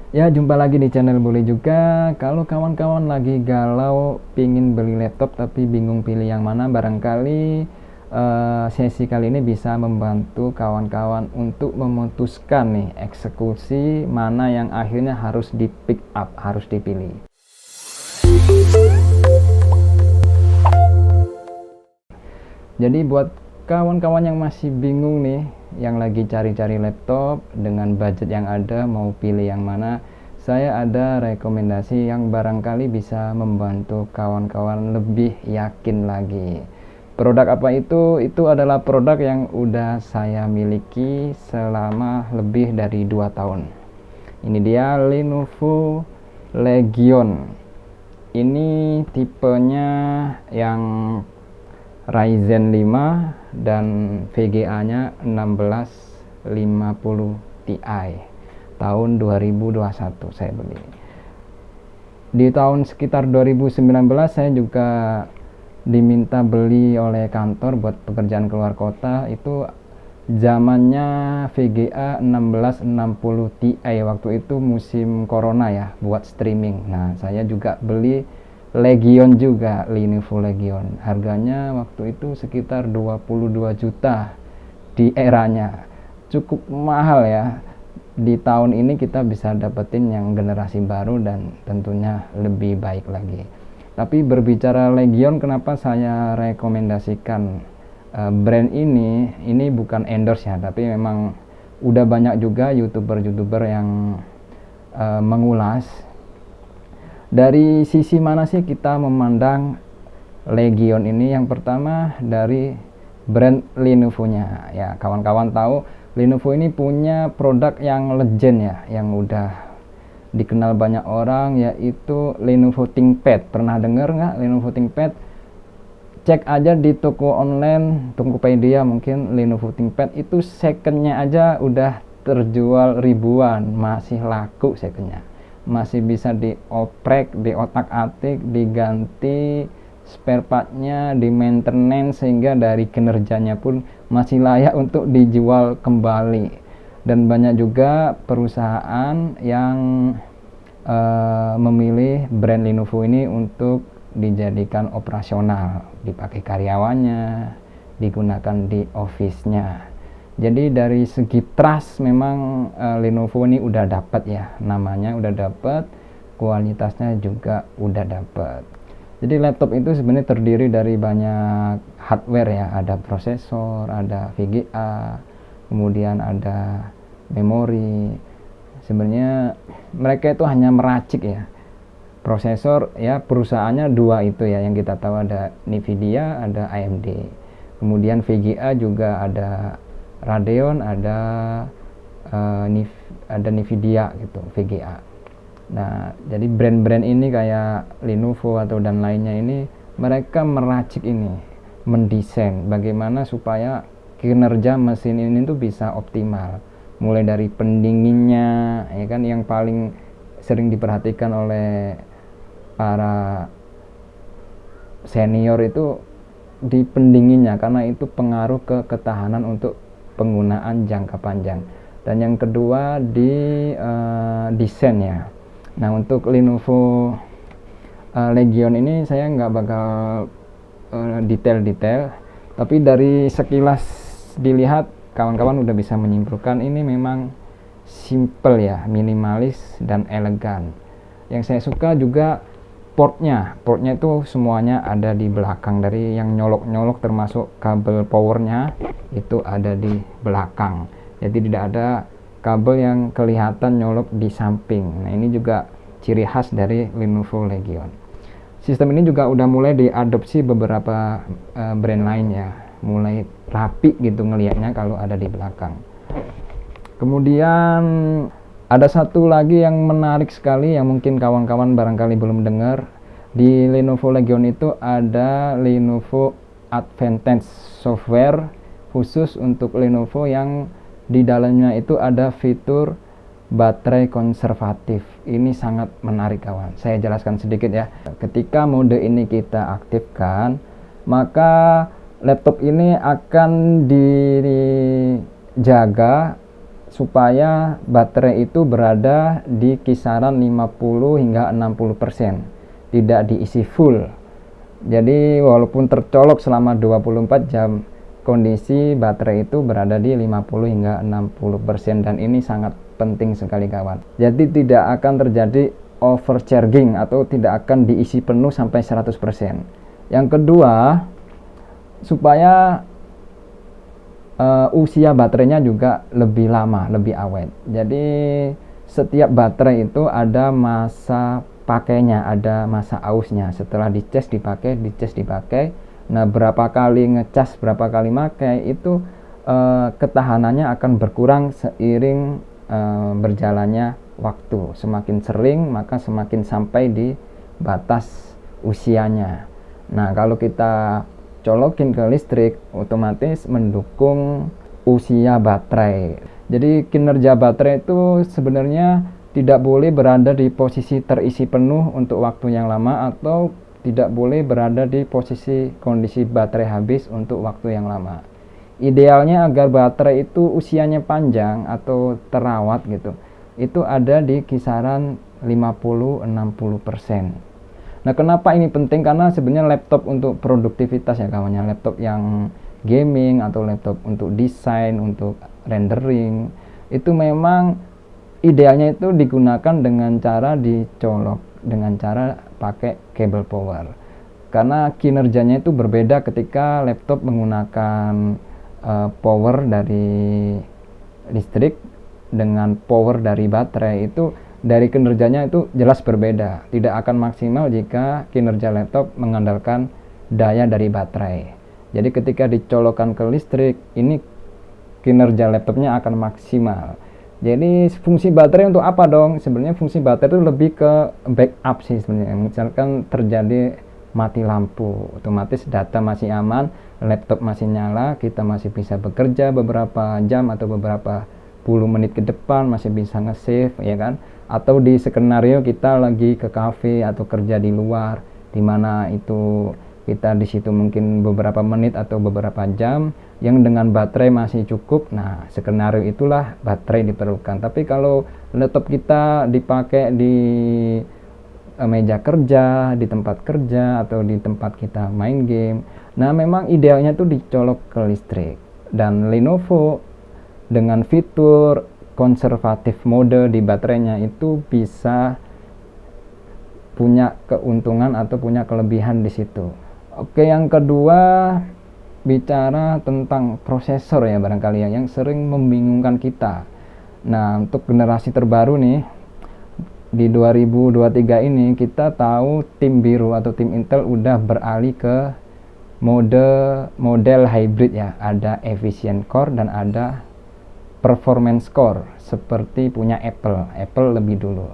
Ya, jumpa lagi di channel Boleh Juga. Kalau kawan-kawan lagi galau pingin beli laptop tapi bingung pilih yang mana, barangkali sesi kali ini bisa membantu kawan-kawan untuk memutuskan nih eksekusi mana yang akhirnya harus di pick up, harus dipilih. Jadi buat kawan-kawan yang masih bingung nih, yang lagi cari-cari laptop dengan budget yang ada, mau pilih yang mana, saya ada rekomendasi yang barangkali bisa membantu kawan-kawan lebih yakin lagi. Produk apa itu? Itu adalah produk yang udah saya miliki selama lebih dari 2 tahun. Ini dia Lenovo Legion. Ini tipenya yang Ryzen 5 dan VGA-nya 1650 Ti tahun 2021 saya beli. Di tahun sekitar 2019 saya juga diminta beli oleh kantor buat pekerjaan keluar kota. Itu zamannya VGA 1660 Ti, waktu itu musim corona ya, buat streaming. Nah, saya juga beli Legion juga, Lenovo Legion. Harganya waktu itu sekitar 22 juta di eranya. Cukup mahal ya. Di tahun ini kita bisa dapetin yang generasi baru dan tentunya lebih baik lagi. Tapi berbicara Legion, kenapa saya rekomendasikan brand ini bukan endorse ya, tapi memang udah banyak juga YouTuber yang mengulas. Dari sisi mana sih kita memandang Legion ini? Yang pertama dari brand Lenovo-nya. Ya, kawan-kawan tahu Lenovo ini punya produk yang legend ya, yang udah dikenal banyak orang, yaitu Lenovo ThinkPad. Pernah dengar nggak Lenovo ThinkPad? Cek aja di toko online, Tokopedia mungkin, Lenovo ThinkPad itu secondnya aja udah terjual ribuan, masih laku secondnya. Masih bisa dioprek, diotak-atik, diganti spare partnya, di maintenance, sehingga dari kinerjanya pun masih layak untuk dijual kembali. Dan banyak juga perusahaan yang memilih brand Lenovo ini untuk dijadikan operasional, dipakai karyawannya, digunakan di office-nya. Jadi dari segi trust memang Lenovo ini udah dapat ya, namanya udah dapat, kualitasnya juga udah dapat. Jadi laptop itu sebenarnya terdiri dari banyak hardware ya, ada prosesor, ada VGA, kemudian ada memori. Sebenarnya mereka itu hanya meracik ya. Prosesor ya, perusahaannya dua itu ya, yang kita tahu ada Nvidia, ada AMD. Kemudian VGA juga ada Radeon, ada Nvidia gitu, VGA. Nah, jadi brand-brand ini kayak Lenovo atau dan lainnya ini, mereka meracik ini, mendesain bagaimana supaya kinerja mesin ini tuh bisa optimal. Mulai dari pendinginnya, ya kan, yang paling sering diperhatikan oleh para senior itu di pendinginnya, karena itu pengaruh ke ketahanan untuk penggunaan jangka panjang. Dan yang kedua di desainnya. Nah, untuk Lenovo Legion ini saya nggak bakal detail-detail, tapi dari sekilas dilihat kawan-kawan udah bisa menyimpulkan ini memang simple ya, minimalis dan elegan. Yang saya suka juga portnya itu semuanya ada di belakang. Dari yang nyolok-nyolok termasuk kabel powernya itu ada di belakang, jadi tidak ada kabel yang kelihatan nyolok di samping. Nah, ini juga ciri khas dari Lenovo Legion. Sistem ini juga udah mulai diadopsi beberapa brand lainnya, mulai rapi gitu ngelihatnya kalau ada di belakang. Kemudian ada satu lagi yang menarik sekali yang mungkin kawan-kawan barangkali belum dengar. Di Lenovo Legion itu ada Lenovo Advantage software khusus untuk Lenovo, yang di dalamnya itu ada fitur baterai konservatif. Ini sangat menarik kawan. Saya jelaskan sedikit ya. Ketika mode ini kita aktifkan, maka laptop ini akan dijaga supaya baterai itu berada di kisaran 50 hingga 60%, tidak diisi full. Jadi walaupun tercolok selama 24 jam, kondisi baterai itu berada di 50 hingga 60%, dan ini sangat penting sekali kawan. Jadi tidak akan terjadi overcharging atau tidak akan diisi penuh sampai 100%. Yang kedua, supaya usia baterainya juga lebih lama, lebih awet. Jadi setiap baterai itu ada masa pakainya, ada masa ausnya. Setelah dicas dipakai, dicas dipakai. Nah, berapa kali ngecas, berapa kali pakai itu ketahanannya akan berkurang seiring berjalannya waktu. Semakin sering maka semakin sampai di batas usianya. Nah, kalau kita colokin ke listrik, otomatis mendukung usia baterai. Jadi kinerja baterai itu sebenarnya tidak boleh berada di posisi terisi penuh untuk waktu yang lama, atau tidak boleh berada di posisi kondisi baterai habis untuk waktu yang lama. Idealnya agar baterai itu usianya panjang atau terawat gitu, itu ada di kisaran 50-60%. Nah, kenapa ini penting? Karena sebenarnya laptop untuk produktivitas ya kawannya, laptop yang gaming atau laptop untuk desain, untuk rendering, itu memang idealnya itu digunakan dengan cara dicolok, dengan cara pakai kabel power. Karena kinerjanya itu berbeda ketika laptop menggunakan power dari listrik dengan power dari baterai. Itu dari kinerjanya itu jelas berbeda, tidak akan maksimal jika kinerja laptop mengandalkan daya dari baterai. Jadi ketika dicolokkan ke listrik, ini kinerja laptopnya akan maksimal. Jadi fungsi baterai untuk apa dong? Sebenarnya fungsi baterai itu lebih ke backup sih sebenarnya. Misalkan terjadi mati lampu, otomatis data masih aman, laptop masih nyala, kita masih bisa bekerja beberapa jam atau beberapa puluh menit ke depan, masih bisa nge-save ya kan. Atau di skenario kita lagi ke cafe atau kerja di luar, dimana itu kita di situ mungkin beberapa menit atau beberapa jam yang dengan baterai masih cukup. Nah, skenario itulah baterai diperlukan. Tapi kalau laptop kita dipakai di meja kerja, di tempat kerja, atau di tempat kita main game, nah memang idealnya tuh dicolok ke listrik. Dan Lenovo dengan fitur konservatif mode di baterainya itu bisa punya keuntungan atau punya kelebihan di situ. Oke, yang kedua bicara tentang prosesor ya barangkali yang sering membingungkan kita. Nah, untuk generasi terbaru nih di 2023 ini kita tahu tim biru atau tim Intel udah beralih ke model hybrid ya. Ada efficient core dan ada performance core seperti punya Apple lebih dulu.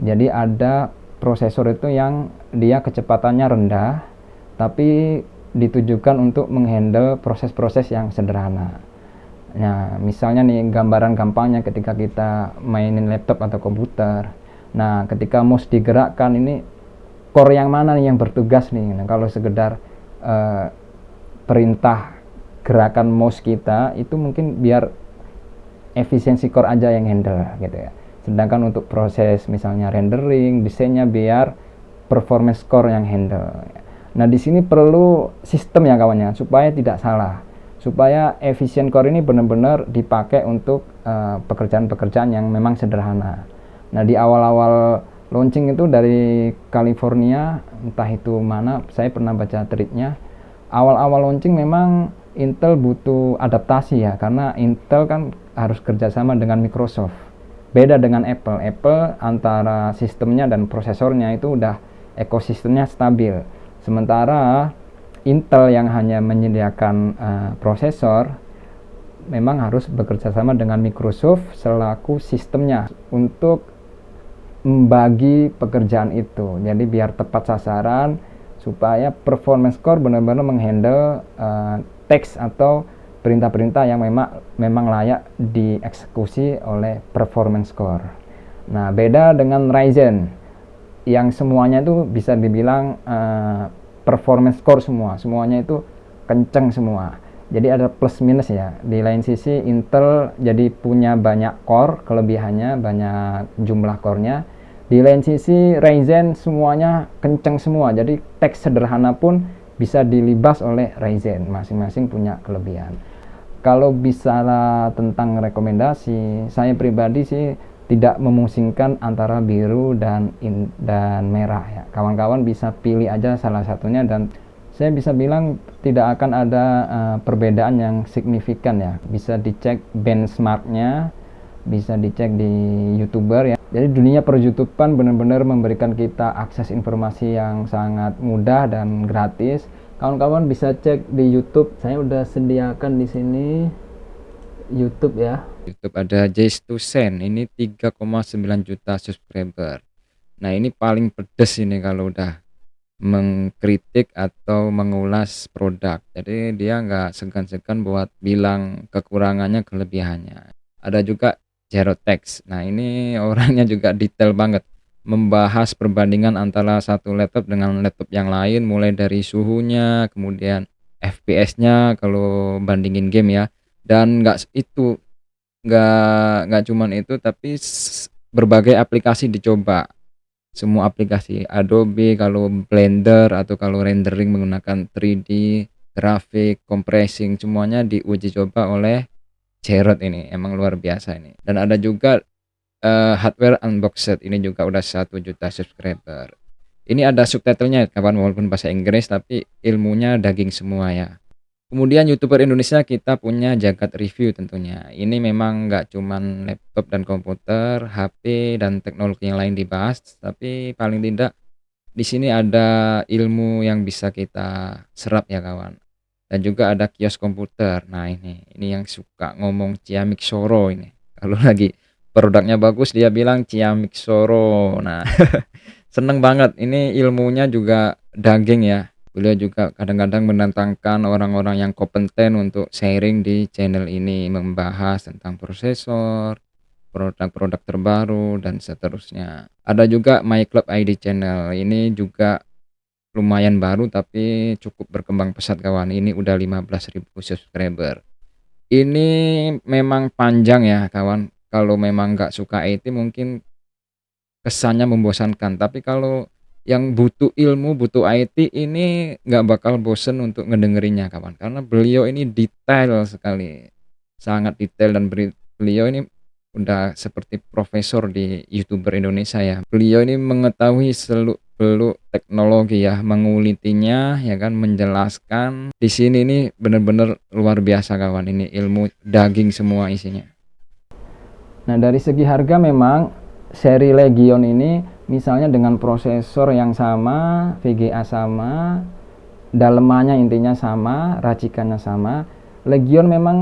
Jadi ada prosesor itu yang dia kecepatannya rendah tapi ditujukan untuk menghandle proses-proses yang sederhana. Nah, misalnya nih gambaran gampangnya ketika kita mainin laptop atau komputer. Nah, ketika mouse digerakkan, ini core yang mana nih yang bertugas nih. Nah, kalau sekedar perintah gerakan mouse kita itu mungkin biar efisiensi core aja yang handle gitu ya. Sedangkan untuk proses misalnya rendering, desainnya biar performance core yang handle. Nah, di sini perlu sistem ya kawannya supaya tidak salah. Supaya efisien core ini benar-benar dipakai untuk pekerjaan-pekerjaan yang memang sederhana. Nah, di awal-awal launching itu dari California, entah itu mana, saya pernah baca tweetnya. Awal-awal launching memang Intel butuh adaptasi ya, karena Intel kan harus kerjasama dengan Microsoft. Beda dengan Apple. Apple antara sistemnya dan prosesornya itu udah ekosistemnya stabil. Sementara Intel yang hanya menyediakan prosesor memang harus bekerjasama dengan Microsoft selaku sistemnya untuk membagi pekerjaan itu. Jadi biar tepat sasaran supaya performance core benar-benar menghandle teks atau perintah-perintah yang memang layak dieksekusi oleh performance core. Nah, beda dengan Ryzen yang semuanya itu bisa dibilang performance core semuanya itu kenceng semua. Jadi ada plus minus ya. Di lain sisi Intel jadi punya banyak core, kelebihannya banyak jumlah core-nya. Di lain sisi Ryzen semuanya kenceng semua. Jadi teks sederhana pun bisa dilibas oleh Ryzen. Masing-masing punya kelebihan. Kalau bicara tentang rekomendasi, saya pribadi sih tidak memusingkan antara biru dan merah ya. Kawan-kawan bisa pilih aja salah satunya dan saya bisa bilang tidak akan ada perbedaan yang signifikan ya. Bisa dicek benchmarknya, bisa dicek di YouTuber ya. Jadi dunia per-YouTubean benar-benar memberikan kita akses informasi yang sangat mudah dan gratis. Kawan-kawan bisa cek di YouTube. Saya udah sediakan di sini YouTube ya. YouTube ada Jace to Sen, ini 3,9 juta subscriber. Nah ini paling pedes ini kalau udah mengkritik atau mengulas produk. Jadi dia nggak segan-segan buat bilang kekurangannya, kelebihannya. Ada juga Zerotex. Nah ini orangnya juga detail banget, membahas perbandingan antara satu laptop dengan laptop yang lain, mulai dari suhunya, kemudian FPS-nya kalau bandingin game ya. Dan nggak cuman itu, tapi berbagai aplikasi dicoba, semua aplikasi Adobe, kalau Blender atau kalau rendering menggunakan 3D, grafik, compressing, semuanya diuji coba oleh Jerot ini. Emang luar biasa ini. Dan ada juga hardware unboxed, ini juga udah 1 juta subscriber. Ini ada subtitlenya kawan, walaupun bahasa Inggris tapi ilmunya daging semua ya. Kemudian YouTuber Indonesia kita punya Jagat Review tentunya. Ini memang nggak cuman laptop dan komputer, HP dan teknologi yang lain dibahas, tapi paling tidak di sini ada ilmu yang bisa kita serap ya kawan. Dan juga ada kios komputer. Nah ini yang suka ngomong Ciamik Soro ini. Kalau lagi produknya bagus dia bilang Ciamik Soro. Nah seneng banget. Ini ilmunya juga daging ya. Beliau juga kadang-kadang mendatangkan orang-orang yang kompeten untuk sharing di channel ini, membahas tentang prosesor, produk-produk terbaru, dan seterusnya. Ada juga My Club ID channel. Ini juga lumayan baru tapi cukup berkembang pesat kawan. Ini udah 15.000 subscriber. Ini memang panjang ya kawan. Kalau memang nggak suka IT mungkin kesannya membosankan, tapi kalau yang butuh ilmu, butuh IT ini nggak bakal bosen untuk ngedengerinnya kawan, karena beliau ini detail sekali, sangat detail, dan beliau ini udah seperti profesor di YouTuber Indonesia ya. Beliau ini mengetahui seluk-beluk teknologi ya, mengulitinya ya kan, menjelaskan. Di sini ini bener-bener luar biasa kawan, ini ilmu daging semua isinya. Nah, dari segi harga memang seri Legion ini misalnya dengan prosesor yang sama, VGA sama, dalemannya intinya sama, racikannya sama, Legion memang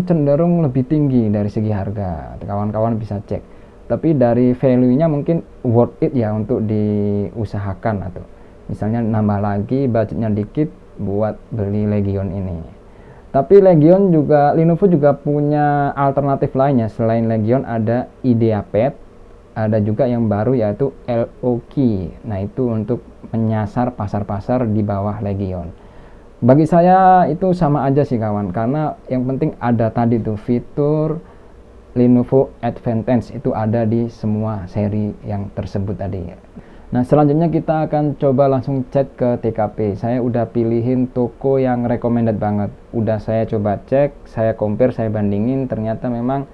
cenderung lebih tinggi dari segi harga. Kawan-kawan bisa cek. Tapi dari value-nya mungkin worth it ya untuk diusahakan, atau misalnya nambah lagi budgetnya dikit buat beli Legion ini. Tapi Legion juga, Lenovo juga punya alternatif lainnya. Selain Legion ada IdeaPad, ada juga yang baru yaitu LOKey. Nah, itu untuk menyasar pasar-pasar di bawah Legion. Bagi saya itu sama aja sih kawan, karena yang penting ada tadi tuh fitur Lenovo Advantage itu ada di semua seri yang tersebut tadi. Nah, selanjutnya kita akan coba langsung chat ke TKP. Saya udah pilihin toko yang recommended banget. Udah saya coba cek, saya compare, saya bandingin, ternyata memang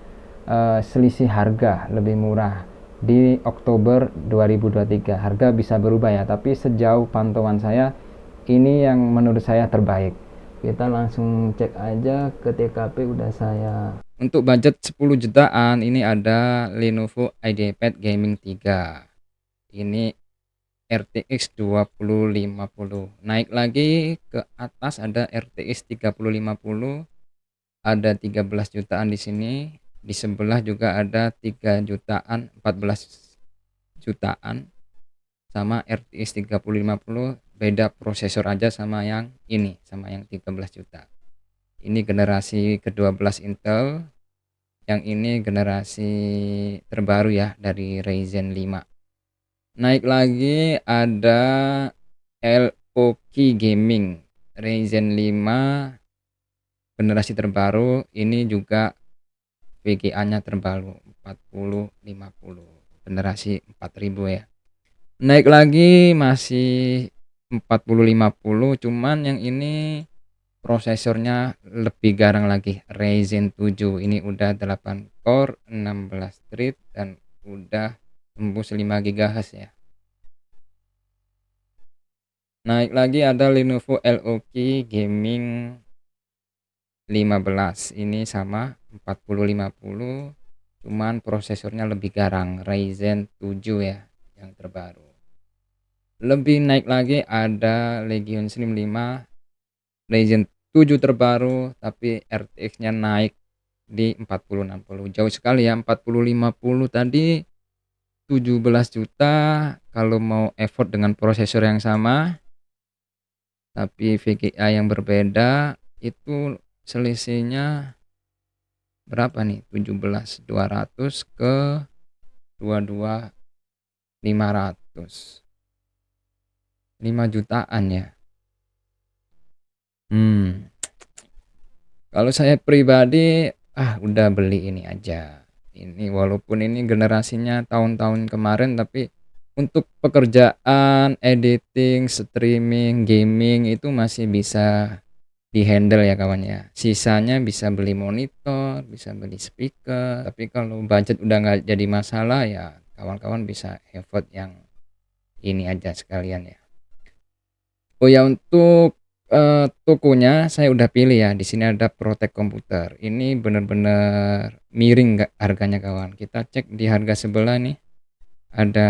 selisih harga lebih murah di Oktober 2023. Harga bisa berubah ya, tapi sejauh pantauan saya ini yang menurut saya terbaik. Kita langsung cek aja ke TKP, udah saya. Untuk budget 10 jutaan ini ada Lenovo IdeaPad Gaming 3. Ini RTX 2050. Naik lagi ke atas ada RTX 3050, ada 13 jutaan di sini. Di sebelah juga ada 3 jutaan, 14 jutaan, sama RTX 3050. Beda prosesor aja sama yang ini, sama yang 13 juta. Ini generasi ke-12 Intel, yang ini generasi terbaru ya dari Ryzen 5. Naik lagi ada LOKey Gaming Ryzen 5 generasi terbaru, ini juga VGA-nya terbaru 4050 generasi 4000 ya. Naik lagi masih 4050, cuman yang ini prosesornya lebih garang lagi, Ryzen 7. Ini udah 8 core, 16 thread dan udah tembus 5 GHz ya. Naik lagi ada Lenovo LOK Gaming 15. Ini sama 4050, cuman prosesornya lebih garang, Ryzen 7 ya, yang terbaru. Lebih naik lagi ada Legion Slim 5 Ryzen 7 terbaru, tapi RTX-nya naik di 4060. Jauh sekali ya, 4050 tadi 17 juta kalau mau effort dengan prosesor yang sama, tapi VGA yang berbeda itu selisihnya berapa nih? 17.200 ke 22.500, 5 jutaan ya. Kalau saya pribadi udah beli ini aja. Ini walaupun ini generasinya tahun-tahun kemarin, tapi untuk pekerjaan editing, streaming, gaming itu masih bisa dihandle ya kawan ya. Sisanya bisa beli monitor, bisa beli speaker, tapi kalau budget udah nggak jadi masalah ya kawan-kawan bisa effort yang ini aja sekalian ya. Oh ya, untuk tokonya saya udah pilih ya. Di sini ada Protek Komputer. Ini bener-bener miring nggak harganya kawan. Kita cek di harga sebelah nih. Ada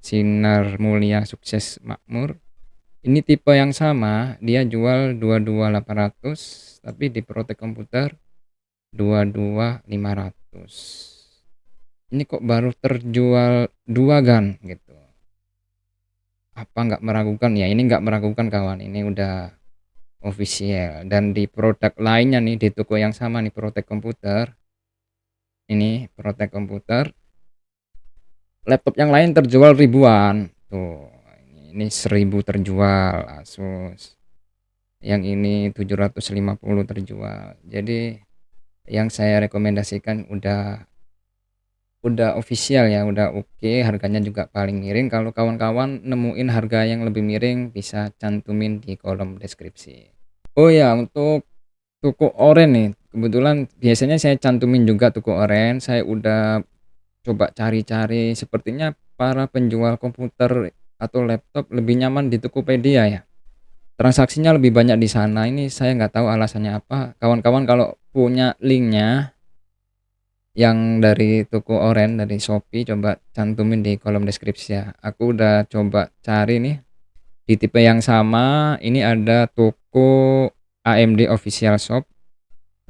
Sinar Mulia Sukses Makmur. Ini tipe yang sama, dia jual 22.800, tapi di Protek Komputer 22.500. Ini kok baru terjual 2 gan gitu. Apa nggak meragukan ya? Ini nggak meragukan kawan, ini udah official. Dan di produk lainnya nih, di toko yang sama nih, Protek Komputer, ini Protek Komputer, laptop yang lain terjual ribuan tuh. Ini 1000 terjual Asus, yang ini 750 terjual. Jadi yang saya rekomendasikan udah official ya, udah oke, harganya juga paling miring. Kalau kawan-kawan nemuin harga yang lebih miring bisa cantumin di kolom deskripsi. Oh ya, untuk toko oren nih, kebetulan biasanya saya cantumin juga toko oren. Saya udah coba cari-cari, sepertinya para penjual komputer atau laptop lebih nyaman di Tokopedia ya. Transaksinya lebih banyak di sana. Ini saya nggak tahu alasannya apa. Kawan-kawan kalau punya linknya yang dari toko oren, dari Shopee, coba cantumin di kolom deskripsi ya. Aku udah coba cari nih di tipe yang sama. Ini ada toko AMD official shop,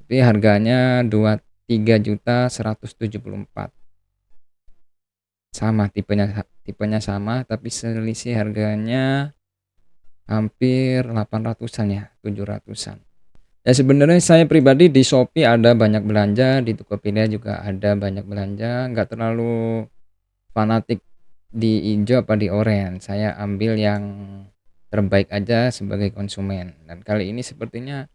tapi harganya 23.174. Sama tipenya sama, tapi selisih harganya hampir 800-an ya, 700-an. Ya sebenarnya saya pribadi di Shopee ada banyak belanja, di Tokopedia juga ada banyak belanja, nggak terlalu fanatik di hijau apa di oranye. Saya ambil yang terbaik aja sebagai konsumen. Dan kali ini sepertinya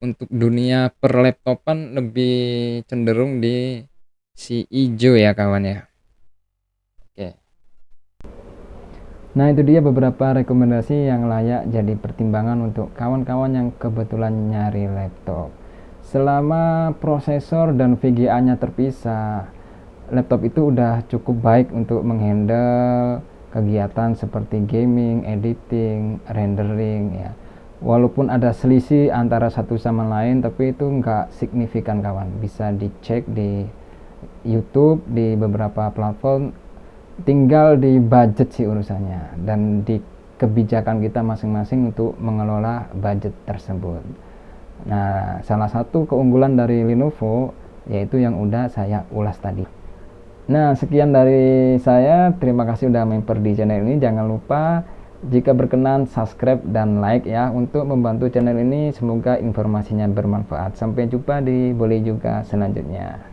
untuk dunia perlaptopan lebih cenderung di si hijau ya kawan ya. Oke. Nah, itu dia beberapa rekomendasi yang layak jadi pertimbangan untuk kawan-kawan yang kebetulan nyari laptop. Selama prosesor dan VGA-nya terpisah, laptop itu udah cukup baik untuk menghandle kegiatan seperti gaming, editing, rendering ya. Walaupun ada selisih antara satu sama lain, tapi itu nggak signifikan kawan. Bisa dicek di YouTube, di beberapa platform. Tinggal di budget sih urusannya, dan di kebijakan kita masing-masing untuk mengelola budget tersebut. Nah, salah satu keunggulan dari Lenovo yaitu yang udah saya ulas tadi. Nah, sekian dari saya. Terima kasih udah member di channel ini. Jangan lupa jika berkenan subscribe dan like ya untuk membantu channel ini. Semoga informasinya bermanfaat. Sampai jumpa di Boleh Juga selanjutnya.